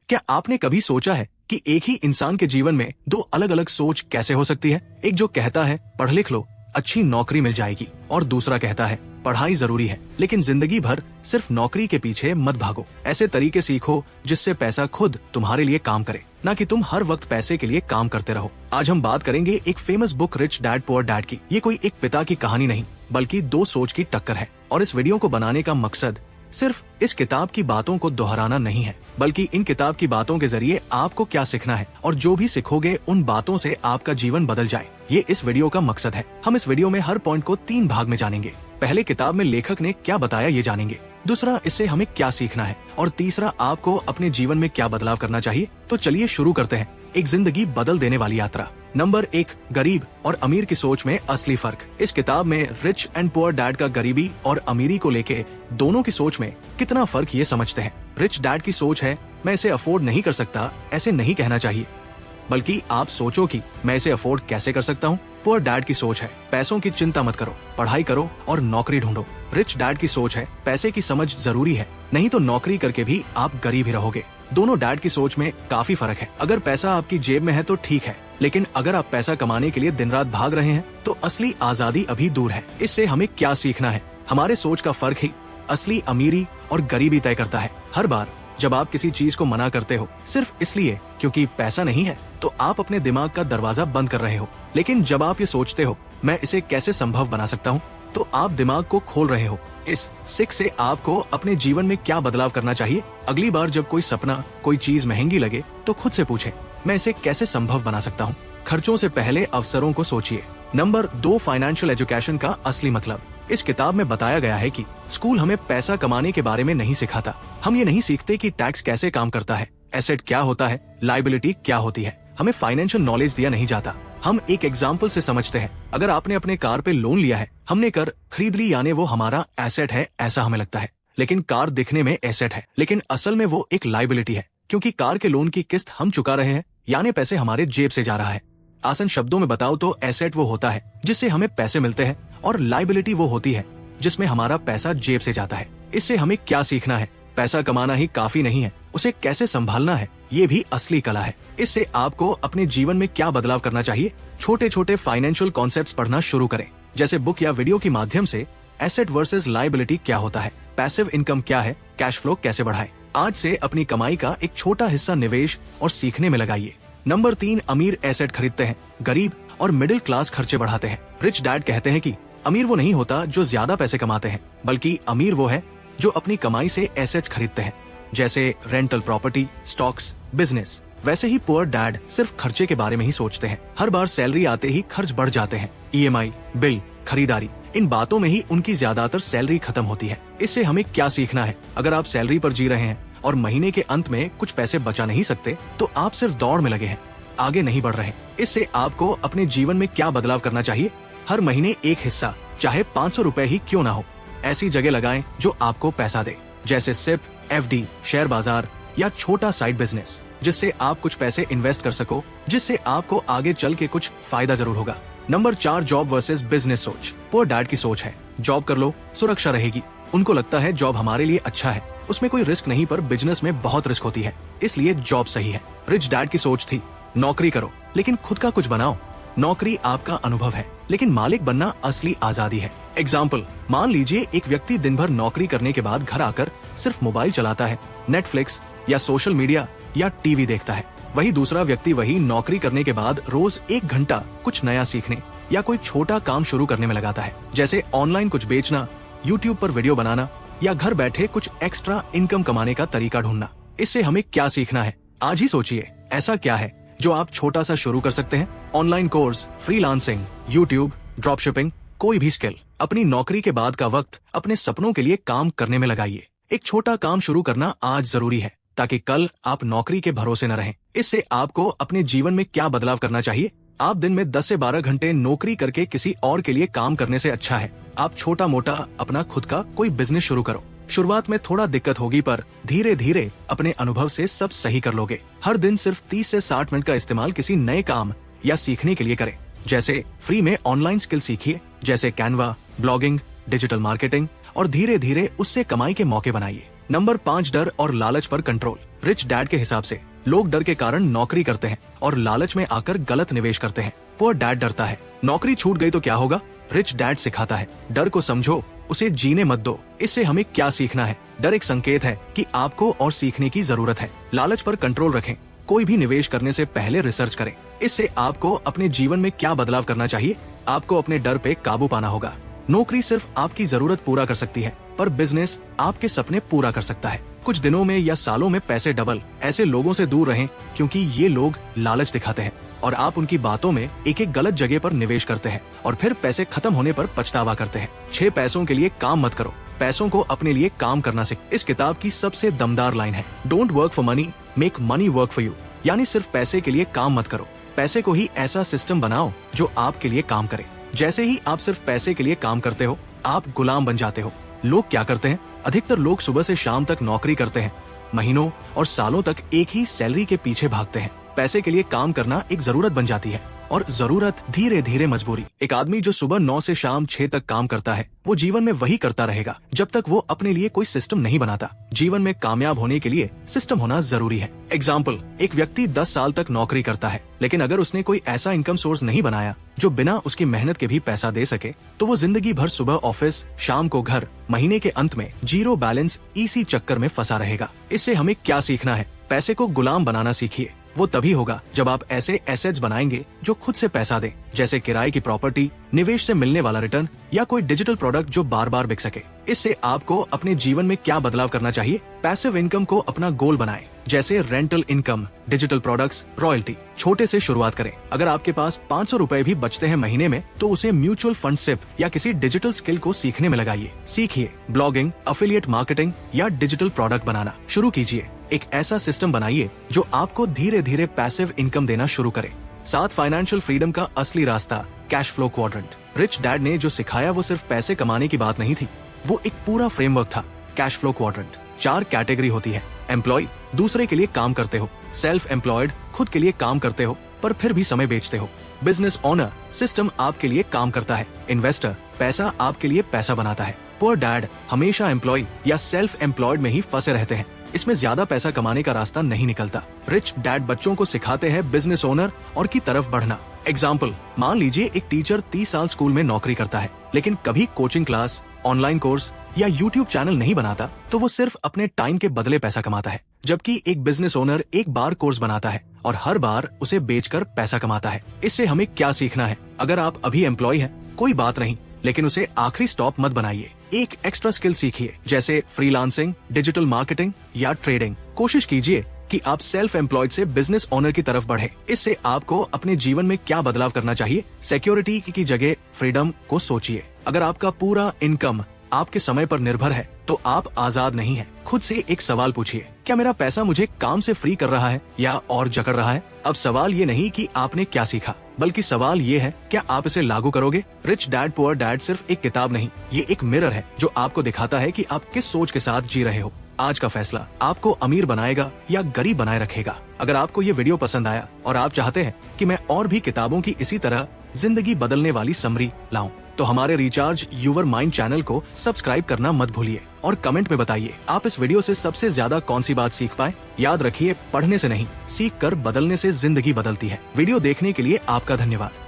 क्या आपने कभी सोचा है कि एक ही इंसान के जीवन में दो अलग अलग सोच कैसे हो सकती है? एक जो कहता है पढ़ लिख लो, अच्छी नौकरी मिल जाएगी, और दूसरा कहता है पढ़ाई जरूरी है लेकिन जिंदगी भर सिर्फ नौकरी के पीछे मत भागो। ऐसे तरीके सीखो जिससे पैसा खुद तुम्हारे लिए काम करे, ना कि तुम हर वक्त पैसे के लिए काम करते रहो। आज हम बात करेंगे एक famous book rich dad poor dad की। ये कोई एक पिता की कहानी नहीं बल्कि दो सोच की टक्कर है। और इस वीडियो को बनाने का मकसद सिर्फ इस किताब की बातों को दोहराना नहीं है, बल्कि इन किताब की बातों के जरिए आपको क्या सीखना है और जो भी सीखोगे उन बातों से आपका जीवन बदल जाए। ये इस वीडियो का मकसद है। हम इस वीडियो में हर पॉइंट को 3 भाग में जानेंगे। पहले किताब में लेखक ने क्या बताया ये जानेंगे, दूसरा इससे हमें क्या सीखना है, और तीसरा आपको अपने जीवन में क्या बदलाव करना चाहिए। तो चलिए शुरू करते हैं एक जिंदगी बदल देने वाली यात्रा। नंबर 1, गरीब और अमीर की सोच में असली फर्क। इस किताब में रिच एंड पुअर डैड का गरीबी और अमीरी को लेके दोनों की सोच में कितना फर्क ये समझते हैं। रिच डैड की सोच है मैं इसे अफोर्ड नहीं कर सकता, ऐसे नहीं कहना चाहिए, बल्कि आप सोचो कि मैं इसे अफोर्ड कैसे कर सकता हूँ। पुअर डैड की सोच है पैसों की चिंता मत करो, पढ़ाई करो और नौकरी ढूंढो। रिच डैड की सोच है पैसे की समझ जरूरी है, नहीं तो नौकरी करके भी आप गरीब ही रहोगे। दोनों डैड की सोच में काफी फर्क है। अगर पैसा आपकी जेब में है तो ठीक है, लेकिन अगर आप पैसा कमाने के लिए दिन रात भाग रहे हैं तो असली आजादी अभी दूर है। इससे हमें क्या सीखना है? हमारे सोच का फर्क ही असली अमीरी और गरीबी तय करता है। हर बार जब आप किसी चीज को मना करते हो सिर्फ इसलिए क्योंकि पैसा नहीं है, तो आप अपने दिमाग का दरवाजा बंद कर रहे हो। लेकिन जब आप ये सोचते हो मैं इसे कैसे संभव बना सकता हूँ, तो आप दिमाग को खोल रहे हो। इस सीख से आपको अपने जीवन में क्या बदलाव करना चाहिए। अगली बार जब कोई सपना, कोई चीज महंगी लगे तो खुद से पूछें मैं इसे कैसे संभव बना सकता हूँ। खर्चों से पहले अवसरों को सोचिए। नंबर 2, फाइनेंशियल एजुकेशन का असली मतलब। इस किताब में बताया गया है कि स्कूल हमें पैसा कमाने के बारे में नहीं सिखाता। हम ये नहीं सीखते कि टैक्स कैसे काम करता है, एसेट क्या होता है, लायबिलिटी क्या होती है। हमें फाइनेंशियल नॉलेज दिया नहीं जाता। हम एक एग्जाम्पल से समझते हैं। अगर आपने अपने कार पे लोन लिया है, हमने कार खरीद ली यानी वो हमारा एसेट है ऐसा हमें लगता है। लेकिन कार दिखने में एसेट है, लेकिन असल में वो एक लायबिलिटी है, क्योंकि कार के लोन की किस्त हम चुका रहे हैं, यानी पैसे हमारे जेब से जा रहा है। आसान शब्दों में बताओ तो एसेट वो होता है जिससे हमें पैसे मिलते हैं, और लायबिलिटी वो होती है जिसमें हमारा पैसा जेब से जाता है। इससे हमें क्या सीखना है? पैसा कमाना ही काफी नहीं है, उसे कैसे संभालना है ये भी असली कला है। इससे आपको अपने जीवन में क्या बदलाव करना चाहिए। छोटे छोटे फाइनेंशियल कॉन्सेप्ट्स पढ़ना शुरू करें, जैसे बुक या वीडियो के माध्यम से एसेट वर्सेस लायबिलिटी क्या होता है, पैसिव इनकम क्या है, कैश फ्लो कैसे बढ़ाएं। आज से अपनी कमाई का एक छोटा हिस्सा निवेश और सीखने में लगाइए। नंबर 3, अमीर एसेट खरीदते हैं, गरीब और मिडिल क्लास खर्चे बढ़ाते हैं। रिच डैड कहते हैं कि अमीर वो नहीं होता जो ज्यादा पैसे कमाते हैं, बल्कि अमीर वो है जो अपनी कमाई से एसेट्स खरीदते हैं, जैसे रेंटल प्रॉपर्टी, स्टॉक्स, बिजनेस। वैसे ही पुअर डैड सिर्फ खर्चे के बारे में ही सोचते हैं। हर बार सैलरी आते ही खर्च बढ़ जाते हैं। ईएमआई, बिल, खरीदारी, इन बातों में ही उनकी ज्यादातर सैलरी खत्म होती है। इससे हमें क्या सीखना है? अगर आप सैलरी पर जी रहे हैं और महीने के अंत में कुछ पैसे बचा नहीं सकते, तो आप सिर्फ दौड़ में लगे हैं, आगे नहीं बढ़ रहे। इससे आपको अपने जीवन में क्या बदलाव करना चाहिए? हर महीने एक हिस्सा, चाहे 500 रुपए ही क्यों ना हो, ऐसी जगह लगाएं जो आपको पैसा दे, जैसे सिप, एफडी, शेयर बाजार या छोटा साइड बिजनेस, जिससे आप कुछ पैसे इन्वेस्ट कर सको, जिससे आपको आगे चल के कुछ फायदा जरूर होगा। नंबर 4, जॉब वर्सेस बिजनेस सोच। पुअर डैड की सोच है जॉब कर लो, सुरक्षा रहेगी। उनको लगता है जॉब हमारे लिए अच्छा है, उसमें कोई रिस्क नहीं, पर बिजनेस में बहुत रिस्क होती है, इसलिए जॉब सही है। रिच डैड की सोच थी नौकरी करो लेकिन खुद का कुछ बनाओ। नौकरी आपका अनुभव है, लेकिन मालिक बनना असली आजादी है। एग्जाम्पल, मान लीजिए एक व्यक्ति दिन भर नौकरी करने के बाद घर आकर सिर्फ मोबाइल चलाता है, नेटफ्लिक्स या सोशल मीडिया या टीवी देखता है। वही दूसरा व्यक्ति वही नौकरी करने के बाद रोज 1 घंटा कुछ नया सीखने या कोई छोटा काम शुरू करने में लगाता है, जैसे ऑनलाइन कुछ बेचना, यूट्यूब पर वीडियो बनाना या घर बैठे कुछ एक्स्ट्रा इनकम कमाने का तरीका ढूंढना। इससे हमें क्या सीखना है? आज ही सोचिए ऐसा क्या है जो आप छोटा सा शुरू कर सकते हैं। Online course, freelancing, YouTube, drop shipping, कोई भी स्किल। अपनी नौकरी के बाद का वक्त अपने सपनों के लिए काम करने में लगाइए। एक छोटा काम शुरू करना आज जरूरी है, ताकि कल आप नौकरी के भरोसे न रहें। इससे आपको अपने जीवन में क्या बदलाव करना चाहिए? आप दिन में 10 से 12 घंटे नौकरी करके किसी और के लिए काम करने से अच्छा है आप छोटा मोटा अपना खुद का कोई बिजनेस शुरू करो। शुरुआत में थोड़ा दिक्कत होगी, पर धीरे धीरे अपने अनुभव से सब सही कर लोगे। हर दिन सिर्फ 30 से 60 मिनट का इस्तेमाल किसी नए काम या सीखने के लिए करें, जैसे फ्री में ऑनलाइन स्किल सीखिए, जैसे कैनवा, ब्लॉगिंग, डिजिटल मार्केटिंग, और धीरे धीरे उससे कमाई के मौके बनाइए। नंबर 5, डर और लालच पर कंट्रोल। रिच डैड के हिसाब से लोग डर के कारण नौकरी करते हैं और लालच में आकर गलत निवेश करते हैं। पुअर डैड डरता है, नौकरी छूट गई तो क्या होगा। रिच डैड सिखाता है, डर को समझो, उसे जीने मत दो। इससे हमें क्या सीखना है? डर एक संकेत है कि आपको और सीखने की जरूरत है। लालच पर कंट्रोल रखें, कोई भी निवेश करने से पहले रिसर्च करें। इससे आपको अपने जीवन में क्या बदलाव करना चाहिए। आपको अपने डर पे काबू पाना होगा। नौकरी सिर्फ आपकी जरूरत पूरा कर सकती है, पर बिजनेस आपके सपने पूरा कर सकता है। कुछ दिनों में या सालों में पैसे डबल। ऐसे लोगों से दूर रहें, क्योंकि ये लोग लालच दिखाते हैं और आप उनकी बातों में एक एक गलत जगह पर निवेश करते हैं और फिर पैसे खत्म होने पर पछतावा करते हैं। 6 पैसों के लिए काम मत करो, पैसों को अपने लिए काम करना सीख। इस किताब की सबसे दमदार लाइन है, don't work for money, make money work for you. यानी सिर्फ पैसे के लिए काम मत करो, पैसे को ही ऐसा सिस्टम बनाओ जो आपके लिए काम करे। जैसे ही आप सिर्फ पैसे के लिए काम करते हो, आप गुलाम बन जाते हो। लोग क्या करते हैं? अधिकतर लोग सुबह से शाम तक नौकरी करते हैं, महीनों और सालों तक एक ही सैलरी के पीछे भागते हैं। पैसे के लिए काम करना एक जरूरत बन जाती है और जरूरत धीरे धीरे मजबूरी। एक आदमी जो सुबह 9 से शाम 6 तक काम करता है, वो जीवन में वही करता रहेगा जब तक वो अपने लिए कोई सिस्टम नहीं बनाता। जीवन में कामयाब होने के लिए सिस्टम होना जरूरी है। एग्जाम्पल, एक व्यक्ति 10 साल तक नौकरी करता है, लेकिन अगर उसने कोई ऐसा इनकम सोर्स नहीं बनाया जो बिना उसकी मेहनत के भी पैसा दे सके, तो वो जिंदगी भर सुबह ऑफिस, शाम को घर, महीने के अंत में जीरो बैलेंस इसी चक्कर में फंसा रहेगा। इससे हमें क्या सीखना है? पैसे को गुलाम बनाना सीखिए। वो तभी होगा जब आप ऐसे एसेट्स बनाएंगे जो खुद से पैसा दें, जैसे किराए की प्रॉपर्टी, निवेश से मिलने वाला रिटर्न या कोई डिजिटल प्रोडक्ट जो बार बार बिक सके। इससे आपको अपने जीवन में क्या बदलाव करना चाहिए? पैसिव इनकम को अपना गोल बनाएं, जैसे rental income, digital products, royalty. छोटे से शुरुआत करें। अगर आपके पास 500 रुपए भी बचते हैं महीने में, तो उसे म्यूचुअल फंड सिप या किसी डिजिटल स्किल को सीखने में लगाइए। सीखिए ब्लॉगिंग, एफिलिएट मार्केटिंग या डिजिटल प्रोडक्ट बनाना शुरू कीजिए। एक ऐसा सिस्टम बनाइए जो आपको धीरे धीरे पैसिव इनकम देना शुरू करे। 7, फाइनेंशियल फ्रीडम का असली रास्ता, cash flow quadrant. Rich dad ने जो सिखाया वो सिर्फ पैसे कमाने की बात नहीं थी, वो एक पूरा फ्रेमवर्क था। कैश फ्लो क्वाड्रेंट 4 कैटेगरी होती है। एम्प्लॉय, दूसरे के लिए काम करते हो। सेल्फ एम्प्लॉयड, खुद के लिए काम करते हो पर फिर भी समय बेचते हो। बिजनेस ओनर, सिस्टम आपके लिए काम करता है। इन्वेस्टर, पैसा आपके लिए पैसा बनाता है। पुअर डैड हमेशा एम्प्लॉय या सेल्फ एम्प्लॉयड में ही फंसे रहते हैं। इसमें ज्यादा पैसा कमाने का रास्ता नहीं निकलता। रिच डैड बच्चों को सिखाते हैं बिजनेस ओनर और की तरफ बढ़ना। एग्जाम्पल, मान लीजिए एक टीचर 30 साल स्कूल में नौकरी करता है, लेकिन कभी कोचिंग क्लास, ऑनलाइन कोर्स या यूट्यूब चैनल नहीं बनाता, तो वो सिर्फ अपने टाइम के बदले पैसा कमाता है। जबकि एक बिजनेस ओनर एक बार कोर्स बनाता है और हर बार उसे बेचकर पैसा कमाता है। इससे हमें क्या सीखना है? अगर आप अभी एम्प्लॉय हैं, कोई बात नहीं, लेकिन उसे आखिरी स्टॉप मत बनाइए। एक एक्स्ट्रा स्किल सीखिए, जैसे फ्रीलांसिंग, डिजिटल मार्केटिंग या ट्रेडिंग। कोशिश कीजिए कि आप सेल्फ एम्प्लॉयड से बिजनेस ओनर की तरफ बढ़े। इससे आपको अपने जीवन में क्या बदलाव करना चाहिए? सिक्योरिटी की जगह फ्रीडम को सोचिए। अगर आपका पूरा इनकम आपके समय पर निर्भर है, तो आप आजाद नहीं हैं। खुद से एक सवाल पूछिए, क्या मेरा पैसा मुझे काम से फ्री कर रहा है या और जकड़ रहा है? अब सवाल ये नहीं कि आपने क्या सीखा, बल्कि सवाल ये है, क्या आप इसे लागू करोगे? रिच डैड पुअर डैड सिर्फ एक किताब नहीं, ये एक मिरर है जो आपको दिखाता है कि आप किस सोच के साथ जी रहे हो। आज का फैसला आपको अमीर बनाएगा या गरीब बनाए रखेगा। अगर आपको ये वीडियो पसंद आया और आप चाहते हैं कि मैं और भी किताबों की इसी तरह जिंदगी बदलने वाली समरी लाऊं, तो हमारे रिचार्ज यूवर माइंड चैनल को सब्सक्राइब करना मत भूलिए और कमेंट में बताइए आप इस वीडियो से सबसे ज्यादा कौन सी बात सीख पाए। याद रखिए, पढ़ने से नहीं, सीख कर बदलने से जिंदगी बदलती है। वीडियो देखने के लिए आपका धन्यवाद।